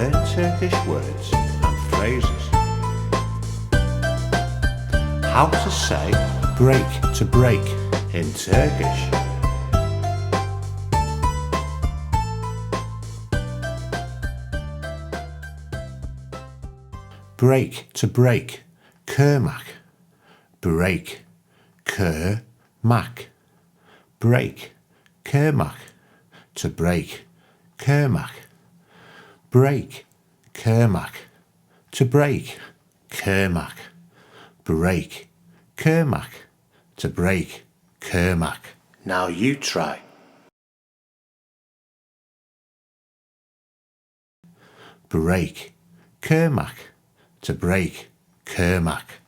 learn Turkish words and phrases. How to say break to break in Turkish. Break to break, kırmak. Break, kırmak. Break, kırmak. To break, kırmak. Break, kırmak. To break, kırmak. Break, kırmak. To break, kırmak. Now you try. Break, kırmak. To break, kırmak.